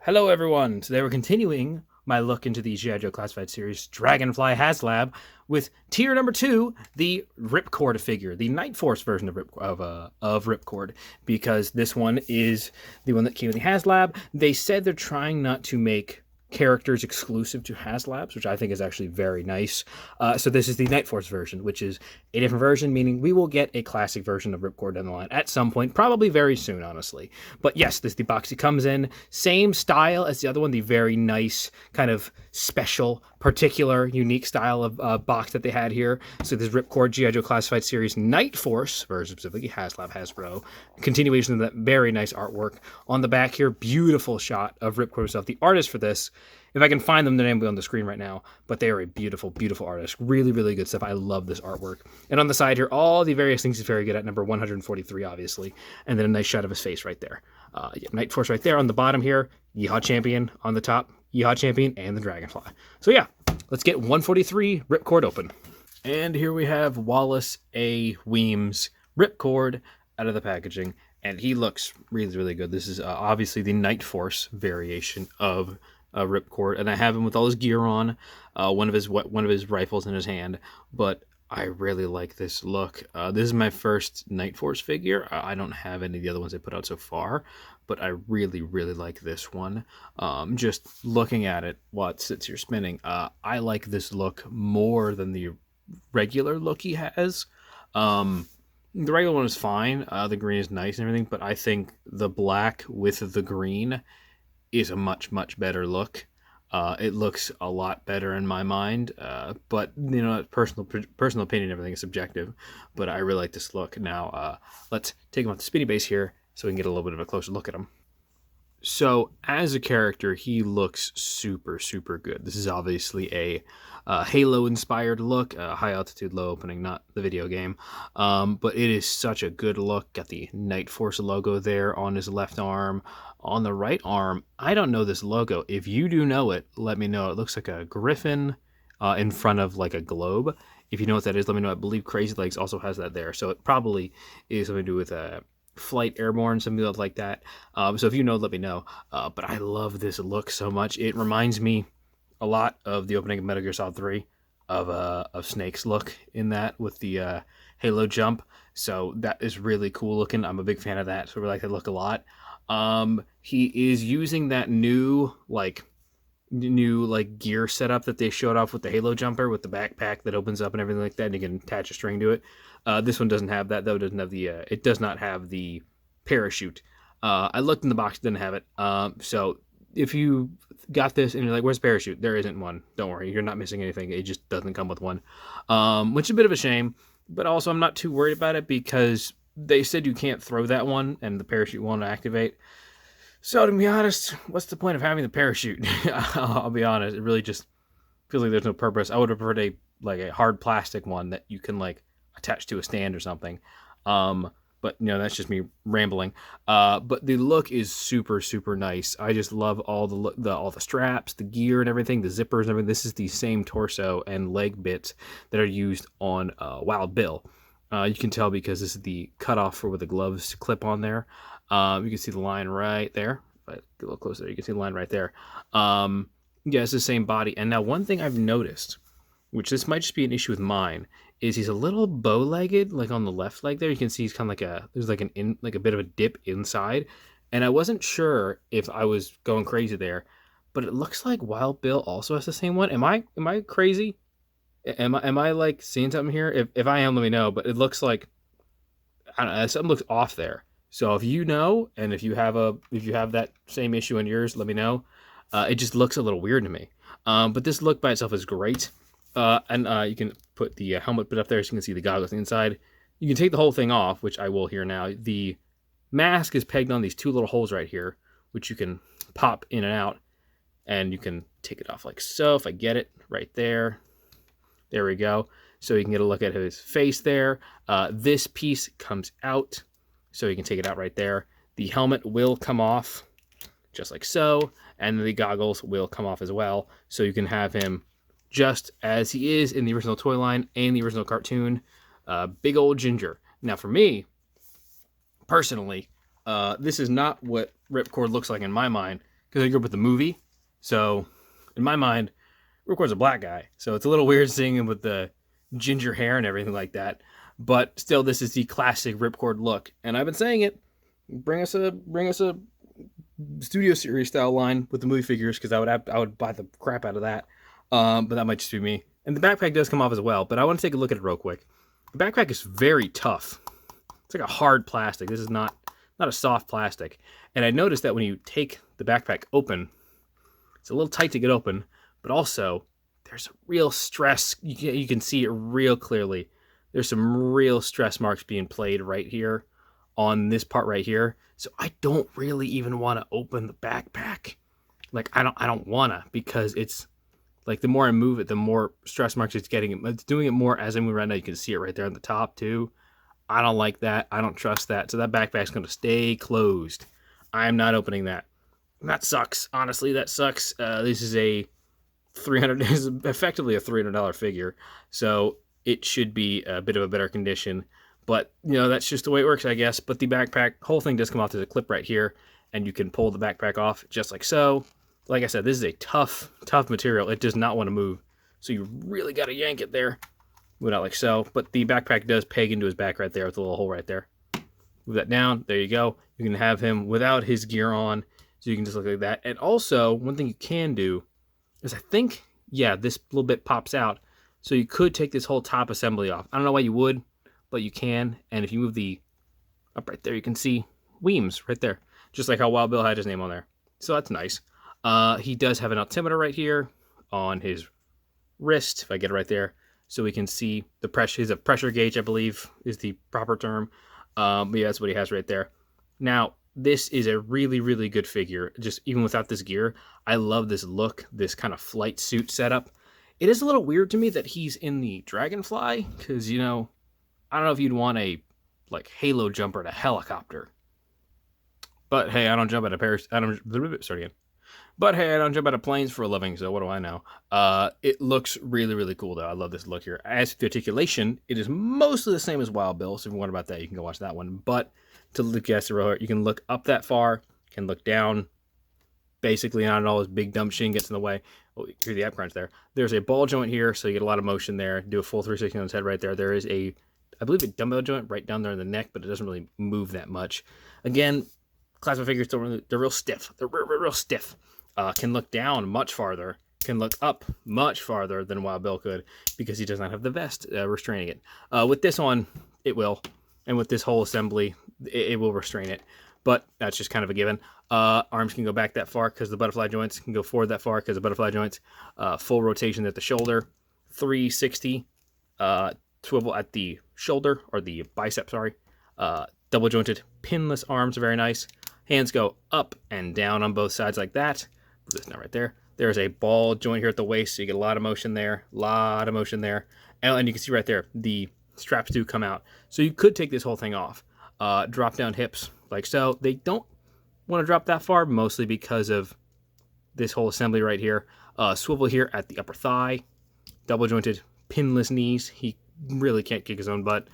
Hello, everyone. Today we're continuing my look into the G.I. Joe Classified Series Dragonfly haslab with tier number 2, the Ripcord figure, the Nightforce version of Ripcord, because this one is the one that came with the haslab. They said they're trying not to make characters exclusive to haslabs, which I think is actually very nice. So this is the Nightforce version, which is a different version, meaning we will get a classic version of Ripcord down the line at some point, probably very soon, honestly. But yes, this is the box he comes in. Same style as the other one, the very nice, kind of special, particular, unique style of box that they had here. So this Ripcord G.I. Joe Classified Series Nightforce version, specifically Haslab Hasbro. Continuation of that very nice artwork. On the back here, beautiful shot of Ripcord himself. The artist for this, if I can find them, the name will be on the screen right now, but they are a beautiful, beautiful artist. Really, really good stuff. I love this artwork. And on the side here, all the various things he's very good at. Number 143, obviously. And then a nice shot of his face right there. Nightforce right there. On the bottom here, Yeehaw Champion. On the top, Yeehaw Champion and the Dragonfly. So yeah, let's get 143 Ripcord open. And here we have Wallace A. Weems Ripcord out of the packaging. And he looks really, really good. This is obviously the Nightforce variation of Ripcord, and I have him with all his gear on, one of his rifles in his hand. But I really like this look. This is my first Nightforce figure. I don't have any of the other ones they put out so far, but I really, really like this one. Just looking at it while it sits here spinning, I like this look more than the regular look he has. The regular one is fine. The green is nice and everything, but I think the black with the green is a much, much better look. It looks a lot better in my mind, but you know, personal opinion, everything is subjective. But I really like this look. Now, let's take him off the spinny base here so we can get a little bit of a closer look at him. So, as a character, he looks super, super good. This is obviously a Halo-inspired look, high altitude, low opening, not the video game. But it is such a good look. Got the Nightforce logo there on his left arm. On the right arm, I don't know this logo. If you do know it, let me know. It looks like a griffin in front of like a globe. If you know what that is, let me know. I believe Crazy Legs also has that there. So it probably is something to do with flight, airborne, something like that. So if you know, let me know. But I love this look so much. It reminds me a lot of the opening of Metal Gear Solid 3 of Snake's look in that with the Halo jump. So that is really cool looking. I'm a big fan of that. So I like that look a lot. He is using that new gear setup that they showed off with the Halo jumper with the backpack that opens up and everything like that, and you can attach a string to it. This one doesn't have that though. It does not have the parachute. I looked in the box, didn't have it. So if you got this and you're like, where's the parachute? There isn't one. Don't worry, you're not missing anything. It just doesn't come with one, which is a bit of a shame. But also, I'm not too worried about it because they said you can't throw that one and the parachute won't activate. So to be honest, what's the point of having the parachute? I'll be honest, it really just feels like there's no purpose. I would have preferred a hard plastic one that you can like attach to a stand or something. But you know, that's just me rambling. But the look is super, super nice. I just love all the straps, the gear and everything, the zippers and everything. This is the same torso and leg bits that are used on Wild Bill. You can tell because this is the cutoff for where the gloves clip on there. You can see the line right there. If I get a little closer, you can see the line right there. Yeah, it's the same body. And now one thing I've noticed, which this might just be an issue with mine, is he's a little bow-legged, like on the left leg there. You can see he's kind of there's like a bit of a dip inside. And I wasn't sure if I was going crazy there, but it looks like Wild Bill also has the same one. Am I crazy? Am I like seeing something here? If I am, let me know. But it looks like, I don't know, something looks off there. So if you know, and if you have that same issue in yours, let me know. It just looks a little weird to me. But this look by itself is great. And you can put the helmet bit up there so you can see the goggles inside. You can take the whole thing off, which I will here now. The mask is pegged on these two little holes right here, which you can pop in and out. And you can take it off like so, if I get it right there. There we go. So you can get a look at his face there. This piece comes out, so you can take it out right there. The helmet will come off, just like so, and the goggles will come off as well, so you can have him just as he is in the original toy line and the original cartoon. Big old ginger. Now for me, personally, this is not what Ripcord looks like in my mind, because I grew up with the movie. So in my mind, Ripcord's a black guy, so it's a little weird seeing him with the ginger hair and everything like that. But still, this is the classic Ripcord look, and I've been saying it. Bring us a studio series style line with the movie figures, because I would buy the crap out of that. But that might just be me. And the backpack does come off as well, but I want to take a look at it real quick. The backpack is very tough. It's like a hard plastic. This is not a soft plastic. And I noticed that when you take the backpack open, it's a little tight to get open, but also there's a real stress. You can see it real clearly. There's some real stress marks being played right here on this part right here. So I don't really even want to open the backpack. Like I don't wanna, because it's like the more I move it, the more stress marks it's getting. It's doing it more as I move right now. You can see it right there on the top too. I don't like that. I don't trust that. So that backpack's going to stay closed. I am not opening that. That sucks. Honestly, that sucks. This is a is effectively a $300 figure. So it should be a bit of a better condition. But, that's just the way it works, I guess. But the backpack, whole thing does come off. There's a clip right here, and you can pull the backpack off just like so. Like I said, this is a tough material. It does not want to move. So you really got to yank it there. Move it out like so. But the backpack does peg into his back right there with a little hole right there. Move that down. There you go. You can have him without his gear on. So you can just look like that. And also, one thing you can do is this little bit pops out. So you could take this whole top assembly off. I don't know why you would, but you can. And if you move the up right there, you can see Weems right there. Just like how Wild Bill had his name on there. So that's nice. He does have an altimeter right here on his wrist, if I get it right there, so we can see the pressure. He's a pressure gauge, I believe, is the proper term. But yeah, that's what he has right there. Now, this is a really, really good figure, just even without this gear. I love this look, this kind of flight suit setup. It is a little weird to me that he's in the Dragonfly, because, I don't know if you'd want a, halo jumper at a helicopter. But hey, I don't jump out of But hey, I don't jump out of planes for a living, so what do I know? It looks really, really cool, though. I love this look here. As for the articulation, it is mostly the same as Wild Bill, so if you wonder about that, you can go watch that one. But to look at the you can look up that far, can look down. Basically, not all this big dumb shit gets in the way. Oh, here's the app crunch there. There's a ball joint here, so you get a lot of motion there. Do a full 360 on his head right there. There is I believe, a dumbbell joint right down there in the neck, but it doesn't really move that much. Again, classified figures, they're real stiff. They're real stiff. Can look down much farther, can look up much farther than Wild Bill could, because he does not have the vest restraining it. With this one, it will. And with this whole assembly, it will restrain it. But that's just kind of a given. Arms can go back that far because the butterfly joints, can go forward that far because the butterfly joints. Full rotation at the shoulder. 360 swivel at the shoulder, or the bicep, sorry. Double jointed pinless arms are very nice. Hands go up and down on both sides like that. This now right there. There's a ball joint here at the waist, so you get a lot of motion there. And you can see right there, the straps do come out. So you could take this whole thing off. Drop down hips like so. They don't want to drop that far, mostly because of this whole assembly right here. Swivel here at the upper thigh. Double jointed pinless knees. He really can't kick his own butt.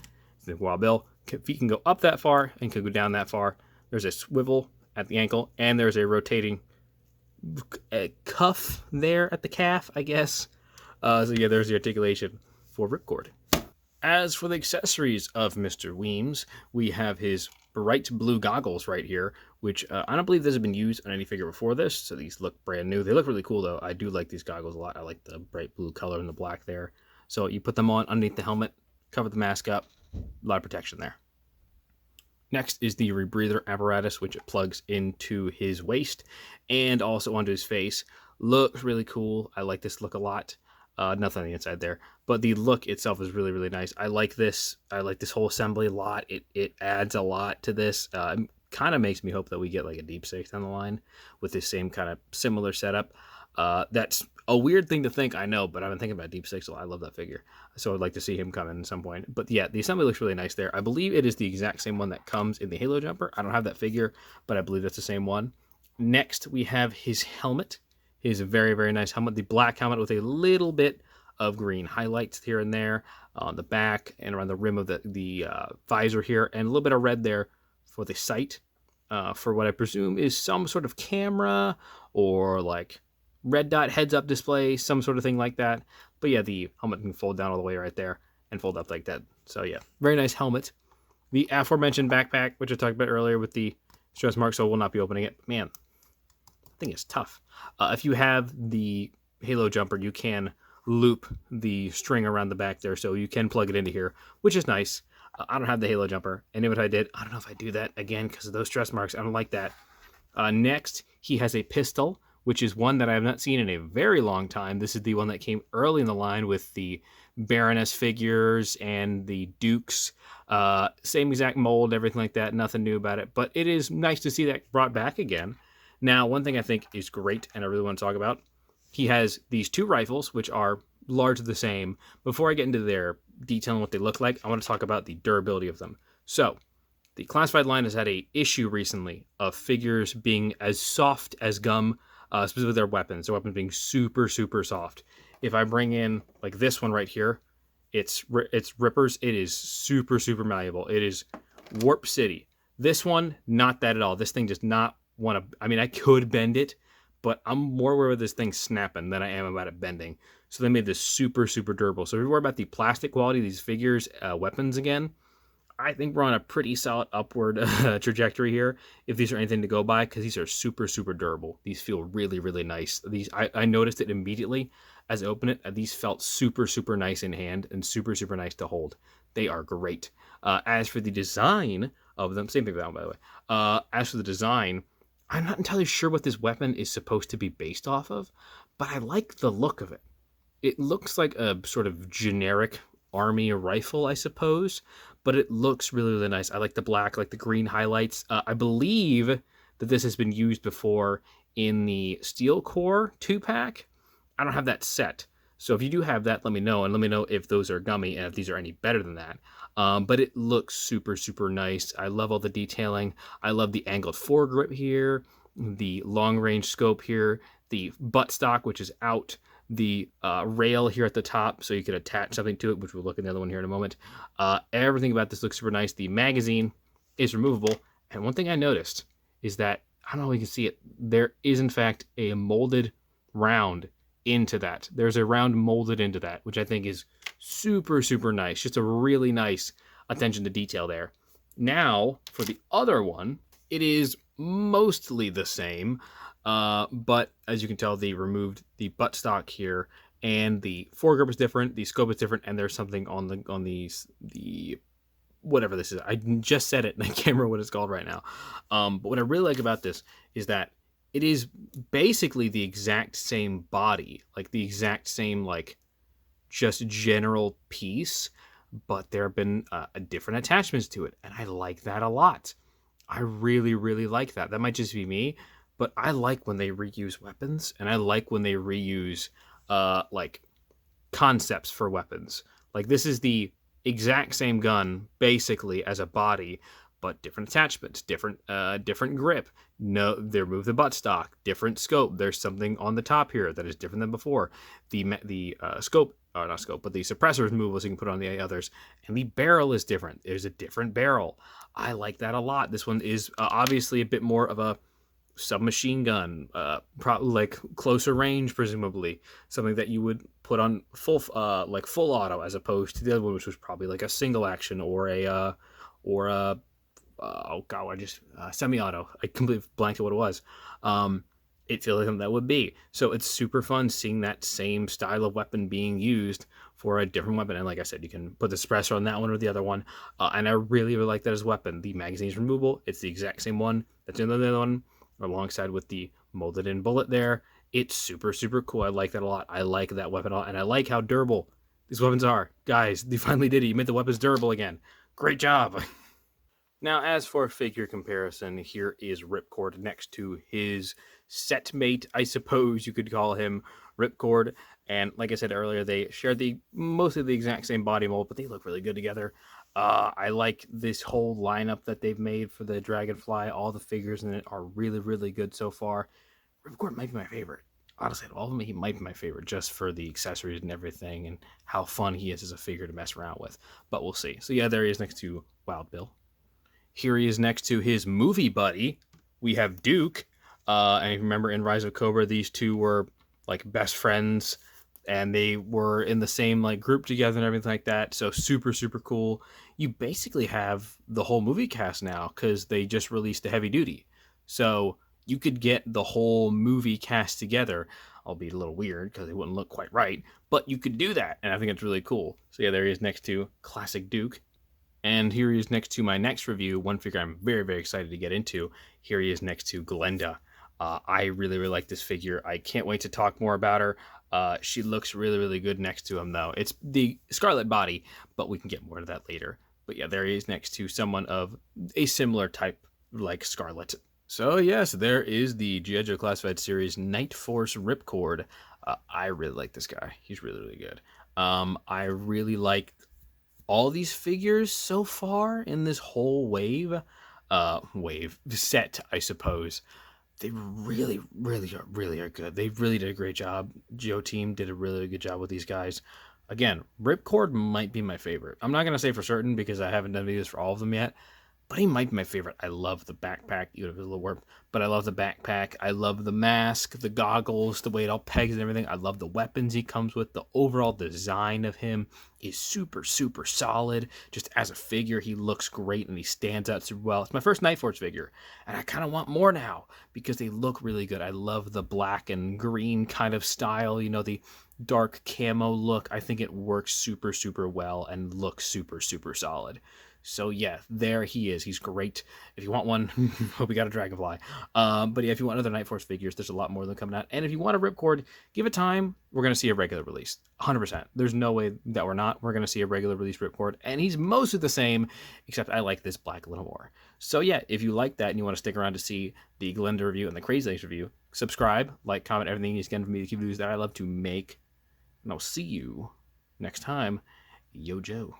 The Wild Bill. Feet can go up that far and can go down that far. There's a swivel at the ankle, and there's a rotating cuff there at the calf, I guess. So yeah, there's the articulation for Ripcord. As for the accessories of Mr. Weems, we have his bright blue goggles right here, which I don't believe this has been used on any figure before this, so these look brand new. They look really cool, though. I do like these goggles a lot. I like the bright blue color and the black there. So you put them on underneath the helmet, cover the mask up, a lot of protection there. Next is the rebreather apparatus, which it plugs into his waist and also onto his face. Looks really cool. I like this look a lot. Nothing on the inside there, but the look itself is really, really nice. I like this. I like this whole assembly a lot. It adds a lot to this. Kind of makes me hope that we get like a Deep Six down the line with this same kind of similar setup. That's a weird thing to think, I know, but I've been thinking about Deep Six. So I love that figure, so I'd like to see him come in at some point. But yeah, the assembly looks really nice there. I believe it is the exact same one that comes in the Halo jumper. I don't have that figure, but I believe that's the same one. Next, we have his helmet. His very, very nice helmet. The black helmet with a little bit of green highlights here and there on the back and around the rim of the visor here, and a little bit of red there for the sight, for what I presume is some sort of camera or like red dot heads up display, some sort of thing like that. But yeah, the helmet can fold down all the way right there and fold up like that. So yeah, very nice helmet. The aforementioned backpack, which I talked about earlier with the stress mark, so we'll not be opening it. Man, I think it's tough. If you have the Halo jumper, you can loop the string around the back there, so you can plug it into here, which is nice. I don't have the Halo jumper, and if I did, I don't know if I do that again because of those stress marks. I don't like that. Next, he has a pistol, which is one that I have not seen in a very long time. This is the one that came early in the line with the Baroness figures and the Dukes. Same exact mold, everything like that. Nothing new about it, but it is nice to see that brought back again. Now, one thing I think is great, and I really want to talk about, he has these two rifles, which are largely the same. Before I get into their detail and what they look like, I want to talk about the durability of them. So, the classified line has had a issue recently of figures being as soft as gum, specifically their weapons. Their weapons being super, super soft. If I bring in like this one right here, it's Rippers. It is super, super malleable. It is Warp City. This one, not that at all. This thing does not want to. I mean, I could bend it, but I'm more aware of this thing snapping than I am about it bending. So they made this super, super durable. So if you worry about the plastic quality of these figures, weapons again, I think we're on a pretty solid upward trajectory here, if these are anything to go by, because these are super, super durable. These feel really, really nice. I noticed it immediately as I opened it. These felt super, super nice in hand and super, super nice to hold. They are great. As for the design of them, same thing with that one, by the way. As for the design, I'm not entirely sure what this weapon is supposed to be based off of, but I like the look of it. It looks like a sort of generic army rifle, I suppose, but it looks really, really nice. I like the black, like the green highlights. I believe that this has been used before in the Steel Core 2-pack. I don't have that set. So if you do have that, let me know, and let me know if those are gummy and if these are any better than that. But it looks super, super nice. I love all the detailing. I love the angled foregrip here, the long-range scope here, the buttstock, which is out, the rail here at the top, so you could attach something to it, which we'll look at the other one here in a moment. Everything about this looks super nice. The magazine is removable, and one thing I noticed is that, I don't know if you can see it, there is in fact a molded round into that. There's a round molded into that, which I think is super, super nice. Just a really nice attention to detail there. Now, for the other one, it is mostly the same, but as you can tell, they removed the buttstock here, and the foregrip is different, the scope is different, and there's something on the whatever this is. I just said it, and I can't remember what it's called right now. But what I really like about this is that it is basically the exact same body, like the exact same, like, just general piece, but there have been different attachments to it, and I like that a lot. I really, really like that. That might just be me, but I like when they reuse weapons, and I like when they reuse like concepts for weapons. Like, this is the exact same gun basically as a body, but different attachments, different grip. No, they remove the buttstock, different scope. There's something on the top here that is different than before. The scope, or not scope, but the suppressor is movable, so you can put it on the others. And the barrel is different. There's a different barrel. I like that a lot. This one is obviously a bit more of a submachine gun, probably like closer range, presumably something that you would put on full auto, as opposed to the other one, which was probably like a single action or a oh god, I just semi-auto. I completely blanked at what it was. It feels like something that would be. So it's super fun seeing that same style of weapon being used for a different weapon. And like I said, you can put the suppressor on that one or the other one. And I really, really like that as a weapon. The magazine is removable. It's the exact same one that's in the other one, alongside with the molded in bullet there. It's super, super cool. I like that a lot. I like that weapon a lot. And I like how durable these weapons are. Guys, they finally did it. You made the weapons durable again. Great job. Now, as for figure comparison, here is Ripcord next to his set mate, I suppose you could call him, Ripcord. And like I said earlier, they share mostly the exact same body mold, but they look really good together. I like this whole lineup that they've made for the Dragonfly. All the figures in it are really, really good so far. Ripcord might be my favorite. Honestly, of all of them, he might be my favorite, just for the accessories and everything, and how fun he is as a figure to mess around with. But we'll see. So yeah, there he is next to Wild Bill. Here he is next to his movie buddy. We have Duke. And if you remember in Rise of Cobra, these two were like best friends, and they were in the same like group together and everything like that. So super super cool. You basically have the whole movie cast now because they just released the Heavy Duty, so you could get the whole movie cast together. Albeit a little weird because it wouldn't look quite right, but you could do that, and I think it's really cool. So yeah, there he is next to Classic Duke. And here he is next to my next review, one figure I'm very, very excited to get into. Here he is next to Glenda. I really, really like this figure. I can't wait to talk more about her. She looks really, really good next to him, though. It's the Scarlet body, but we can get more to that later. But yeah, there he is next to someone of a similar type like Scarlet. So yes, there is the G.I. Joe Classified Series Nightforce Ripcord. I really like this guy. He's really, really good. I really like all these figures so far in this whole wave set, I suppose. They really, really are good. They really did a great job. Joe team did a really good job with these guys. Again, Ripcord might be my favorite. I'm not gonna say for certain because I haven't done videos for all of them yet, but he might be my favorite. I love the backpack, even if it's a little warped, but I love the backpack. I love the mask, the goggles, the way it all pegs and everything. I love the weapons he comes with. The overall design of him is super, super solid. Just as a figure, he looks great and he stands out super well. It's my first Nightforce figure, and I kind of want more now because they look really good. I love the black and green kind of style, the dark camo look. I think it works super, super well and looks super, super solid. So yeah, there he is. He's great. If you want one, hope you got a dragonfly. But yeah, if you want other Nightforce figures, there's a lot more of them coming out. And if you want a Ripcord, give it time. We're gonna see a regular release, 100%. There's no way that we're not. We're gonna see a regular release Ripcord, and he's mostly the same, except I like this black a little more. So yeah, if you like that and you want to stick around to see the Glenda review and the Crazy Legs review, subscribe, like, comment, everything you can for me to keep videos that I love to make, and I'll see you next time. Yo, Joe.